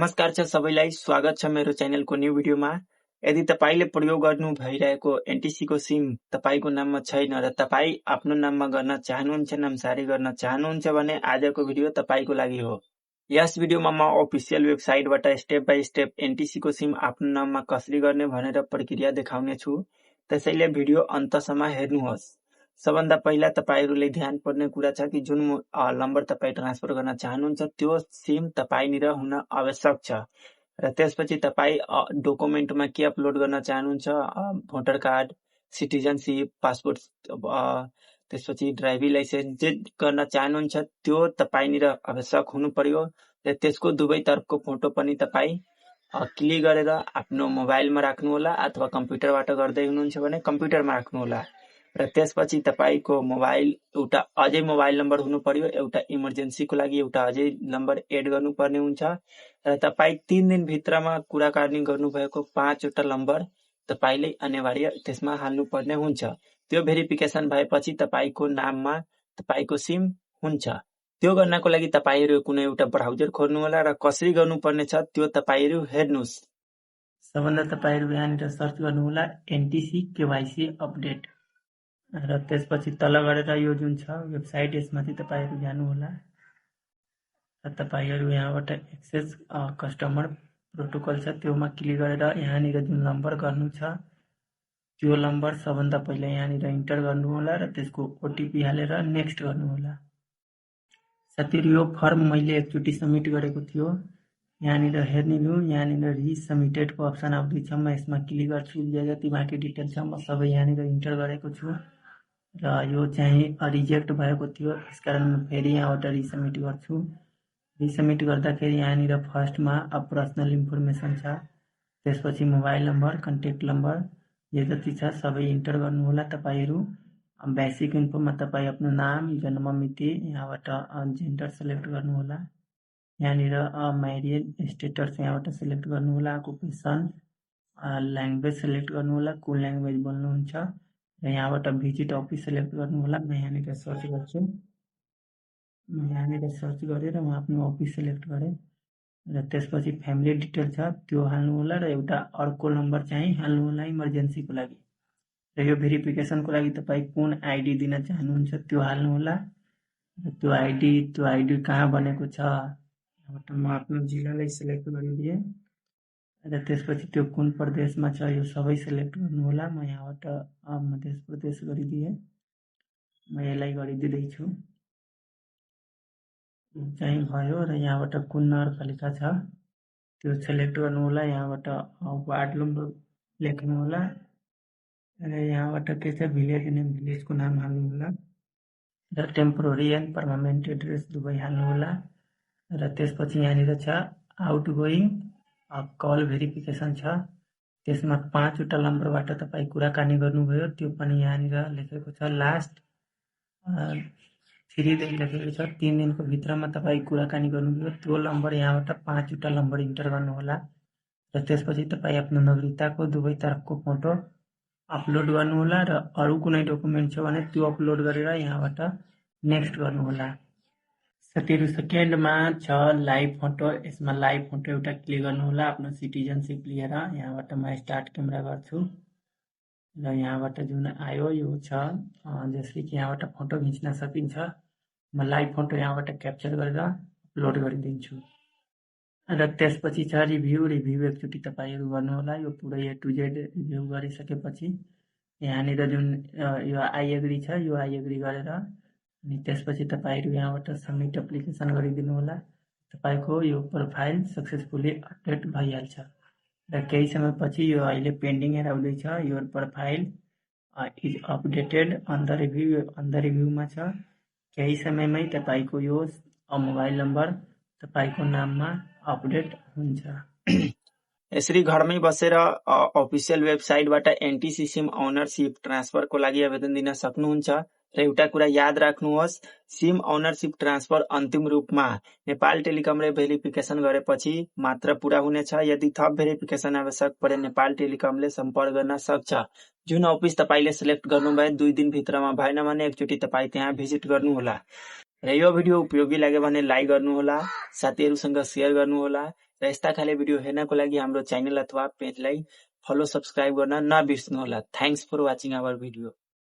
नमस्कार छ सबैलाई, स्वागत छ मेरो च्यानलको न्यू भिडियोमा। यदि तपाईले प्रयोग गर्नु भइरहेको एनटीसीको सिम तपाईको नाममा छैन र तपाई आफ्नो नाममा गर्न चाहनुहुन्छ, नामसारी गर्न चाहनुहुन्छ भने आजको भिडियो तपाईको लागि हो। यस भिडियोमा म अफिसियल वेबसाइटबाट स्टेप बाइ स्टेप एनटीसीको सिम आफ्नो नाममा कसरी गर्ने भनेर प्रक्रिया देखाउने छु। त्यसैले भिडियो अन्तसम्म हेर्नुहोस्। सबभन्दा पहिला तपाईहरुले ध्यान पर्ने कुरा छ कि जुन नम्बर तपाई ट्रान्सफर गर्न चाहनुहुन्छ त्यो सिम तपाईनिर हुन आवश्यक छ र त्यसपछि तपाई डकुमेन्टमा के अपलोड गर्न चाहनुहुन्छ, भोटर कार्ड, सिटिजनशिप, पासपोर्ट, त्यसपछि ड्राइभिङ लाइसेन्स जे गर्न चाहनुहुन्छ त्यो तपाईनिर आवश्यक हुनु पर्यो र त्यसको दुवै तर्फको फोटो पनि तपाई क्लिक गरेर आफ्नो मोबाइलमा राख्नु होला अथवा कम्प्युटरबाट गर्दै हुनुहुन्छ भने कम्प्युटरमा राख्नु होला र त्यसपछि तपाईको मोबाइल एउटा अझै मोबाइल नम्बर हुनु पर्यो, एउटा इमर्जेन्सीको लागि एउटा अझै नम्बर एड गर्नुपर्ने हुन्छ र तपाई 3 दिन भित्रमा कुराकानी गर्नुभएको 5 वटा नम्बर तपाईले अनिवार्य त्यसमा हाल्नुपर्ने हुन्छ। त्यो भेरिफिकेसन भएपछि तपाईको नाममा तपाईको सिम हुन्छ। त्यो गर्नको लागि तपाईहरु कुनै एउटा ब्राउजर खोल्नु होला र कसरी गर्नुपर्ने छ त्यो तपाईहरु हेर्नुस्। सबभन्दा तपाईहरु यहाँनिर सर्च गर्नु होला एनटीसी केवाईसी अपडेट र त्यसपछि तल गरेर यो जुन छ वेबसाइट यसमाथि तपाईहरु जानु होला र तपाईहरु यहाँबाट एक्सेस कस्टमर प्रोटोकल छ त्योमा क्लिक गरेर यहाँनिर जुन नम्बर गर्नु छ त्यो नम्बर सबभन्दा पहिला यहाँनिर इन्टर गर्नु होला र त्यसको ओटीपी हालेर नेक्स्ट गर्नु होला। साथीहरु यो फर्म मैले एकचोटी सबमिट गरेको थियो। यहाँनिर हेर्नु यहाँनिर रिसबमिटेडको अप्सन आउँदैछ। म यसमा क्लिक गर्छु। यो जति बाँकी डिटेल छ म सबै यहाँनिर इन्टर गरेको छु र यो चाहिँ रिजेक्ट भएको थियो, यसकारण म फेरि यहाँबाट रिसबमिट गर्छु। रिसबमिट गर्दाखेरि यहाँनिर फर्स्टमा पर्सनल इन्फर्मेसन छ, त्यसपछि मोबाइल नम्बर, कन्ट्याक्ट नम्बर यो जति छ सबै इन्टर गर्नु होला तपाईहरु। बेसिक इन्फोमा तपाई आफ्नो नाम, जन्म मिति, यहाँबाट जेन्डर सिलेक्ट गर्नु होला। यहाँनिर म्यारिड स्टेटस यहाँबाट सिलेक्ट गर्नु होला। अकुपेसन, ल्याङ्ग्वेज सिलेक्ट गर्नु होला, कुन ल्याङ्ग्वेज बोल्नुहुन्छ र यहाँबाट भिजिट अफिस सिलेक्ट गर्नु होला। म यहाँनिर सर्च गर्छु। म यहाँनिर सर्च गरेर म आफ्नो अफिस सिलेक्ट गरेँ र त्यसपछि फ्यामिली डिटेल छ त्यो हाल्नु होला र एउटा अर्को नम्बर चाहिँ हाल्नु होला इमर्जेन्सीको लागि र यो भेरिफिकेसनको लागि तपाई कुन आइडी दिन चाहनुहुन्छ त्यो हाल्नु होला र त्यो आइडी कहाँ बनेको छ यहाँबाट म आफ्नो जिल्लालाई सिलेक्ट गरिदिएँ र त्यसपछि त्यो कुन प्रदेशमा छ यो सबै सिलेक्ट गर्नु होला। म यहाँबाट मध्य प्रदेश गरिदिएँ। म यसलाई गरिदिँदैछु। चाहिँ भयो र यहाँबाट कुन नगरपालिका छ त्यो सिलेक्ट गर्नु होला। यहाँबाट वार्ड नम्बर लेख्नु होला र यहाँबाट के छ भिलेज नेम, भिलेजको नाम हाल्नु होला र टेम्पोररी एन्ड पर्मानेन्ट एड्रेस दुवै हाल्नु होला र त्यसपछि यहाँनिर छ आउटगोइङ कल भेरिफिकेसन छ, त्यसमा 5 वटा नम्बरबाट तपाई कुराकानी गर्नुभयो त्यो पनि यहाँनिर लेखेको छ। लास्ट 3 दिन लेखेको छ। 3 दिनको भित्रमा तपाई कुराकानी गर्नुभयो त्यो नम्बर यहाँबाट 5 वटा नम्बर इन्टर गर्नु होला र त्यसपछि तपाई आफ्नो नागरिकताको दुवै तर्फको फोटो अपलोड गर्नु होला र अरु कुनै डकुमेन्ट छ भने त्यो अपलोड गरेर यहाँबाट नेक्स्ट गर्नु होला। साथीहरु सेकेन्डमा छ लाइभ फोटो। यसमा लाइभ फोटो एउटा क्लिक गर्नु होला आफ्नो सिटिजनशिप लिएर। यहाँबाट म स्टार्ट क्यामेरा गर्छु र यहाँबाट जुन आयो यो छ जसले कि यहाँबाट फोटो खिच्न सकिन्छ। म लाइभ फोटो यहाँबाट क्याप्चर गरेर अपलोड गरिदिन्छु र त्यसपछि छ रिभ्यू एकचोटी तपाईहरु गर्नु होला। यो पुरै A to Z रिभ्यू गरिसकेपछि यहाँनिर जुन यो आई एग्री छ यो आई एग्री गरेर अनि त्यसपछि तपाईहरु यहाँबाट सबमिट एप्लिकेसन गरिदिनु होला। तपाईको यो प्रोफाइल सक्सेसफुली अपडेट भइहाल्छ र केही समयपछि यो अहिले पेन्डिङ हेराउँदैछ। Your profile is updated on the रिभ्यूमा छ। केही समयमै तपाईको यो मोबाइल नम्बर तपाईको नाममा अपडेट हुन्छ। यसरी घरमै बसेर अफिसियल वेबसाइटबाट एनटीसी सिम ओनरशिप ट्रान्सफरको लागि आवेदन दिन सक्नुहुन्छ र एउटा कुरा याद राख्नुहोस्, सिम ओनरशिप ट्रान्सफर अन्तिम रूपमा नेपाल टेलिकमले भेरिफिकेसन गरेपछि मात्र पूरा हुनेछ। यदि थप भेरिफिकेसन आवश्यक परे नेपाल टेलिकमले सम्पर्क गर्न सक्छ। जुन अफिस तपाईले सिलेक्ट गर्नुभयो 2 दिन भित्रमा भएन भने एकचोटी तपाई त्यहाँ भिजिट गर्नु होला। र यो भिडियो उपयोगी लाग्यो भने लाइक गर्नु होला, साथीहरुसँग शेयर गर्नु होला र यस्ता खाले भिडियो हेर्नको लागि हाम्रो च्यानल अथवा पेजलाई फलो सब्स्क्राइब गर्न नबिर्सनुहोला। Thanks for watching our video.